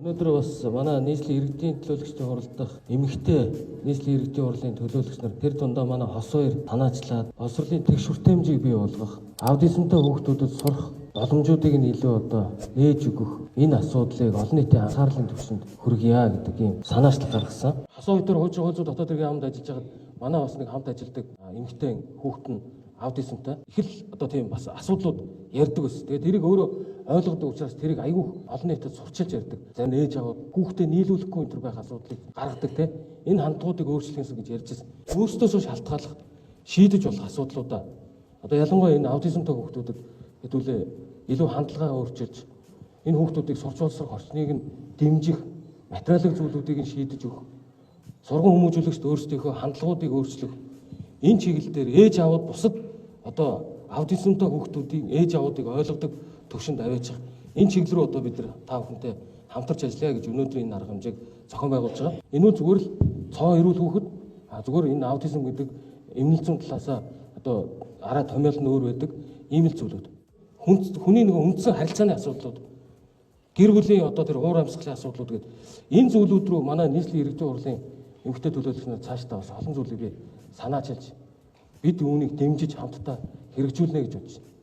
Өнөөдөр бас манай нийслэлийн иргэдийн төлөөлөгчдийн хуралдах эмэгтэй нийслэлийн иргэдийн хурлын төлөөлөгч нар тэр дундаа манай хос хоёр санаачлаад боловсролын тэгш хүртээмжийг бий болгох, аудизмтай хүүхдүүдэд сурах боломжуудыг нь илүү нээж өгөх энэ асуудлыг олон нийтийн анхаарлын түвшинд хүргье гэдэг ийм санаачлал гаргасан. Хос хоёр дээр хуучин дотоод иргэн хамт ажиллаж байгаад манай бас нэг хамт ажилладаг эмэгтэй хүүхэд нь аудизмтай их л тийм бас асуудлууд ярьдаг ус. Тэгээд тэрийг өөрөө ойлгодог учраас тэрийг айгүй олон нийтэд сурчилж ярьдаг. За нээж аваад хүүхдээ нийлүүлэхгүй энэ төр байх асуудлыг гаргадаг те. Энэ хандлагуудыг өөрчлөхөөс гэж ярьж байсан. Өөрсдөөсөө шалтгааллах шийдэж болох асуудлуудаа ялангуяа энэ аудизмтай хүүхдүүдэд хэдүүлээ илүү хандлагаа өөрчилж энэ хүүхдүүдийг сурч болсох орчныг нь дэмжих материалын зүйлүүдийг нь шийдэж өгөх. Сургууль хүмүүжүүлэгчд өөрсдийнхөө хандлагуудыг өөрчлөх. Энэ чиглэл дээр ээж аавууд бусад аудизмтай хүүхдүүдийн ээж аавуудыг ойлгодог төвшөнд аваачих. Энэ чиглэл рүү бид нар та бүхэнтэй хамтарч ажиллая гэж өнөөдөр энэ арга хэмжээг зохион байгуулж байгаа. Энэ нь зүгээр л цоо эрүүл хүүхэд зүгээр энэ аутизм гэдэг эмнэлзэн талаасаа араа томьёол нь өөр байдаг ийм л зүйлүүд. Хүний нэг үндсэн харилцааны асуудлууд, гэр бүлийн тэр уур амьсгалын асуудлууд гэдэг энэ зүйлүүд рүү манай нийслэлийн иргэдийн хурлын эмэгтэй төлөөлөгч нар цаашдаа бас олон зүйлийг санаачилж бид үүнийг дэмжиж хамтдаа хэрэгжүүлнэ гэж бодож байна.